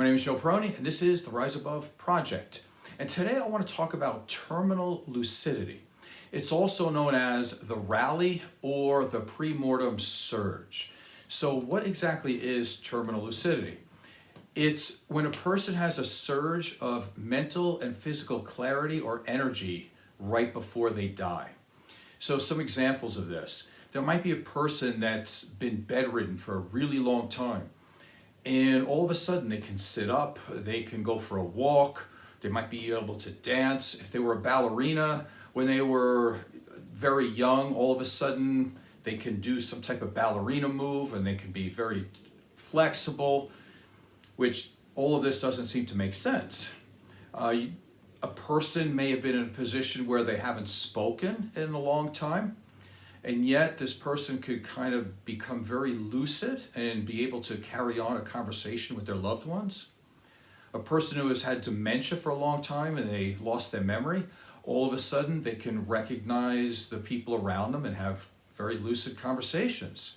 My name is Joe Peroni, and this is the Rise Above Project. And today I want to talk about terminal lucidity. It's also known as the rally or the premortem surge. So what exactly is terminal lucidity? It's when a person has a surge of mental and physical clarity or energy right before they die. So some examples of this. There might be a person that's been bedridden for a really long time, and all of a sudden they can sit up, they can go for a walk, they might be able to dance. If they were a ballerina when they were very young, all of a sudden they can do some type of ballerina move and they can be very flexible, which all of this doesn't seem to make sense. A person may have been in a position where they haven't spoken in a long time, and yet this person could kind of become very lucid and be able to carry on a conversation with their loved ones. A person who has had dementia for a long time and they've lost their memory, all of a sudden they can recognize the people around them and have very lucid conversations.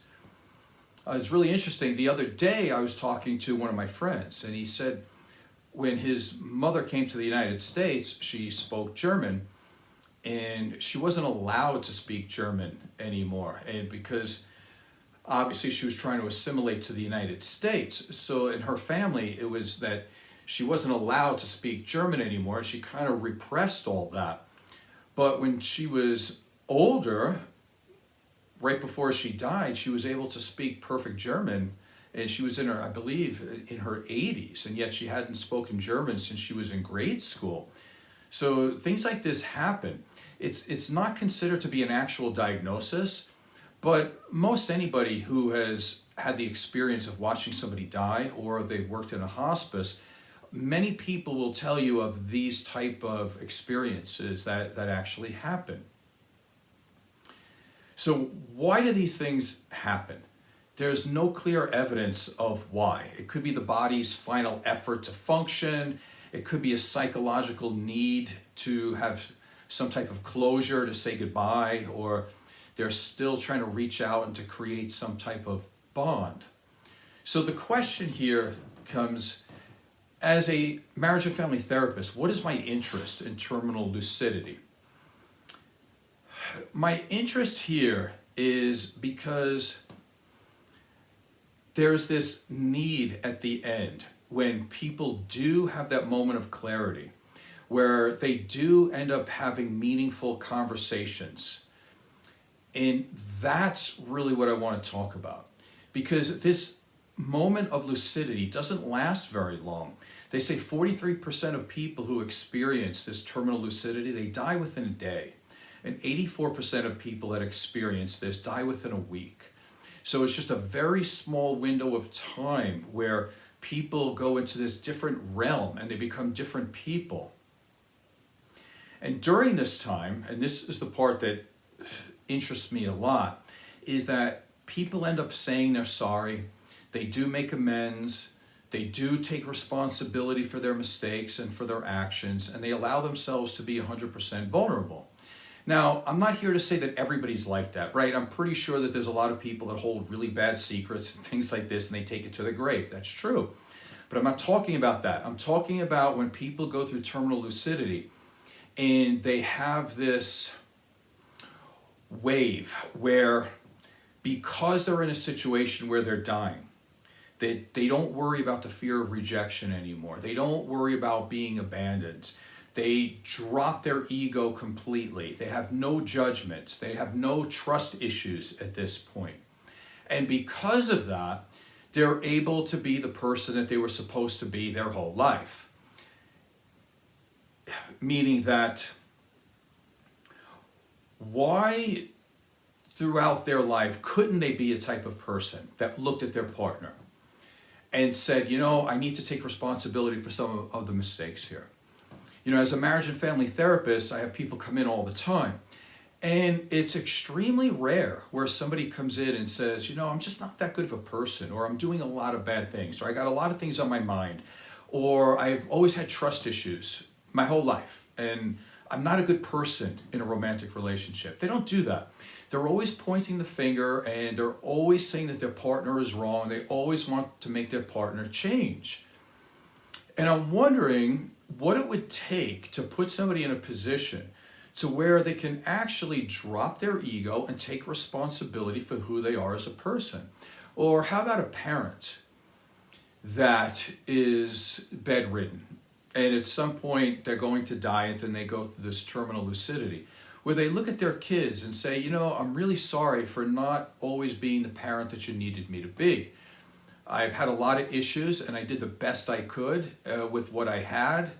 It's really interesting. The other day I was talking to one of my friends, and he said when his mother came to the United States, she spoke German, and she wasn't allowed to speak German anymore, and because obviously she was trying to assimilate to the United States. So in her family, it was that she wasn't allowed to speak German anymore. She kind of repressed all that. But when she was older, right before she died, she was able to speak perfect German, and she was in her, I believe, in her 80s, and yet she hadn't spoken German since she was in grade school. So things like this happen. It's not considered to be an actual diagnosis, but most anybody who has had the experience of watching somebody die or they've worked in a hospice, many people will tell you of these type of experiences that actually happen. So why do these things happen? There's no clear evidence of why. It could be the body's final effort to function. It could be a psychological need to have some type of closure, to say goodbye, or they're still trying to reach out and to create some type of bond. So the question here comes, as a marriage and family therapist, what is my interest in terminal lucidity? My interest here is because there's this need at the end when people do have that moment of clarity, where they do end up having meaningful conversations. And that's really what I want to talk about, because this moment of lucidity doesn't last very long. They say 43% of people who experience this terminal lucidity, they die within a day. And 84% of people that experience this die within a week. So it's just a very small window of time where people go into this different realm and they become different people. And during this time, and this is the part that interests me a lot, is that people end up saying they're sorry, they do make amends, they do take responsibility for their mistakes and for their actions, and they allow themselves to be 100% vulnerable. Now, I'm not here to say that everybody's like that, right? I'm pretty sure that there's a lot of people that hold really bad secrets and things like this, and they take it to the grave. That's true. But I'm not talking about that. I'm talking about when people go through terminal lucidity and they have this wave where, because they're in a situation where they're dying, they don't worry about the fear of rejection anymore. They don't worry about being abandoned. They drop their ego completely. They have no judgments. They have no trust issues at this point. And because of that, they're able to be the person that they were supposed to be their whole life. Meaning that why throughout their life couldn't they be a type of person that looked at their partner and said, you know, I need to take responsibility for some of the mistakes here. You know, as a marriage and family therapist, I have people come in all the time. And it's extremely rare where somebody comes in and says, you know, I'm just not that good of a person, or I'm doing a lot of bad things, or I got a lot of things on my mind, or I've always had trust issues my whole life, and I'm not a good person in a romantic relationship. They don't do that. They're always pointing the finger, and they're always saying that their partner is wrong. They always want to make their partner change. And I'm wondering what it would take to put somebody in a position to where they can actually drop their ego and take responsibility for who they are as a person. Or how about a parent that is bedridden and at some point they're going to die and then they go through this terminal lucidity where they look at their kids and say, I'm really sorry for not always being the parent that you needed me to be. I've had a lot of issues and I did the best I could with what I had.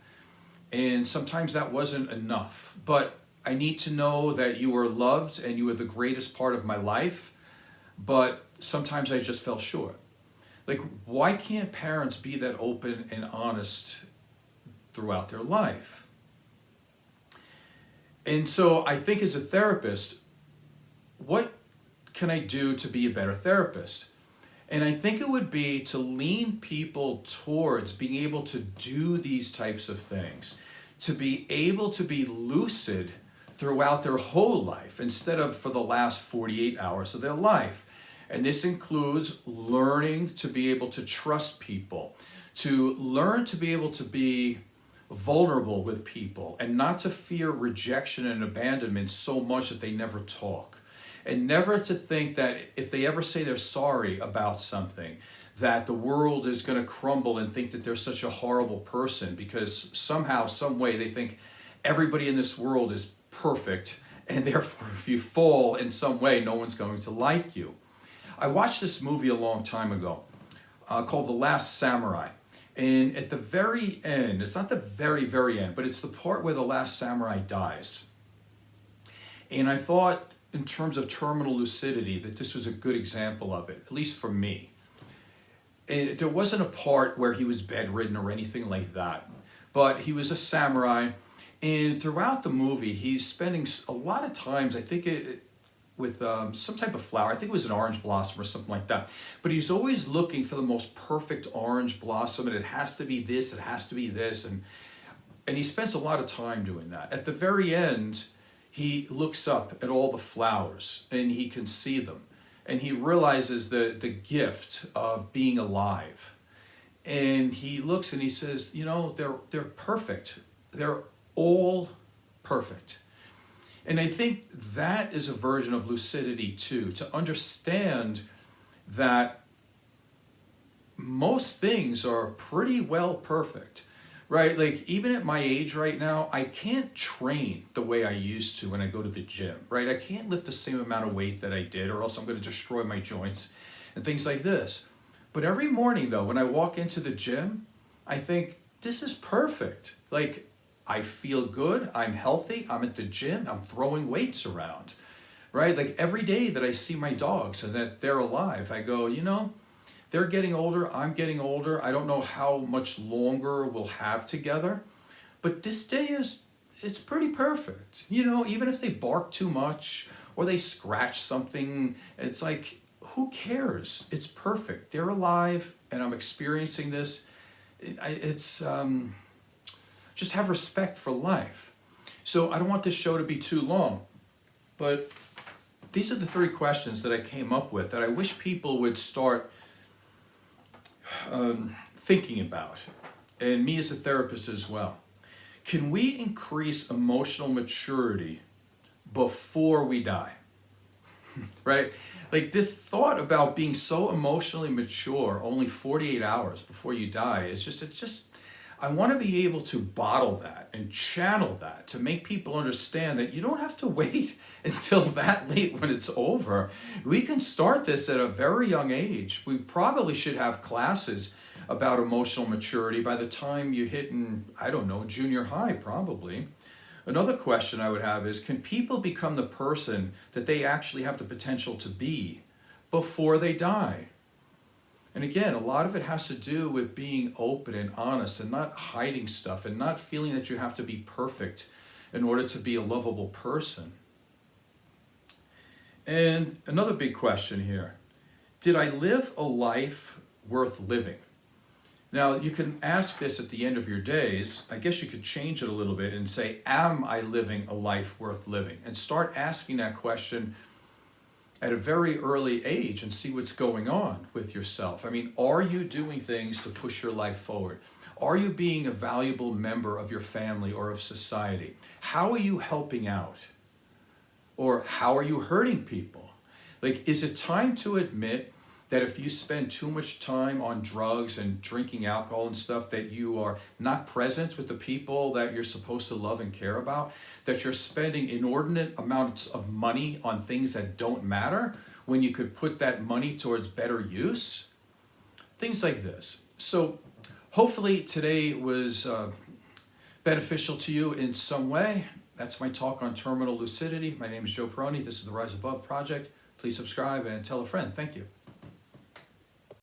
And sometimes that wasn't enough. But I need to know that you are loved and you are the greatest part of my life. But sometimes I just fell short. Like, why can't parents be that open and honest throughout their life? And so I think as a therapist, what can I do to be a better therapist? And I think it would be to lean people towards being able to do these types of things, to be able to be lucid throughout their whole life instead of for the last 48 hours of their life. And this includes learning to be able to trust people, to learn to be able to be vulnerable with people and not to fear rejection and abandonment so much that they never talk. And never to think that if they ever say they're sorry about something, that the world is going to crumble and think that they're such a horrible person because somehow, some way they think everybody in this world is perfect and therefore if you fall in some way, no one's going to like you. I watched this movie a long time ago called The Last Samurai. And at the very end, it's not the very, very end, but it's the part where the last samurai dies. And I thought, in terms of terminal lucidity, that this was a good example of it, at least for me. And there wasn't a part where he was bedridden or anything like that, but he was a samurai. And throughout the movie, he's spending a lot of times, I think with some type of flower. I think it was an orange blossom or something like that. But he's always looking for the most perfect orange blossom, and it has to be this, it has to be this. And he spends a lot of time doing that. At the very end, he looks up at all the flowers, and he can see them. And he realizes the gift of being alive. And he looks and he says, they're perfect. They're all perfect. And I think that is a version of lucidity too, to understand that most things are pretty well perfect, right? Like even at my age right now, I can't train the way I used to when I go to the gym, right? I can't lift the same amount of weight that I did or else I'm going to destroy my joints and things like this. But every morning though, when I walk into the gym, I think this is perfect. Like, I feel good, I'm healthy, I'm at the gym, I'm throwing weights around, right? Like every day that I see my dogs and that they're alive, I go, they're getting older, I'm getting older. I don't know how much longer we'll have together, but this day it's pretty perfect. Even if they bark too much or they scratch something, it's like, who cares? It's perfect. They're alive and I'm experiencing this. Just have respect for life. So I don't want this show to be too long, but these are the 3 questions that I came up with that I wish people would start thinking about, and me as a therapist as well. Can we increase emotional maturity before we die? Right? Like this thought about being so emotionally mature only 48 hours before you die is just I want to be able to bottle that and channel that to make people understand that you don't have to wait until that late when it's over. We can start this at a very young age. We probably should have classes about emotional maturity by the time you hit junior high probably. Another question I would have is, can people become the person that they actually have the potential to be before they die? And again, a lot of it has to do with being open and honest and not hiding stuff and not feeling that you have to be perfect in order to be a lovable person. And another big question here, did I live a life worth living? Now, you can ask this at the end of your days. I guess you could change it a little bit and say, am I living a life worth living? And start asking that question at a very early age and see what's going on with yourself. I mean, are you doing things to push your life forward? Are you being a valuable member of your family or of society? How are you helping out? Or how are you hurting people? Like, is it time to admit that if you spend too much time on drugs and drinking alcohol and stuff, that you are not present with the people that you're supposed to love and care about, that you're spending inordinate amounts of money on things that don't matter when you could put that money towards better use? Things like this. So hopefully today was beneficial to you in some way. That's my talk on terminal lucidity. My name is Joe Peroni. This is the Rise Above Project. Please subscribe and tell a friend. Thank you.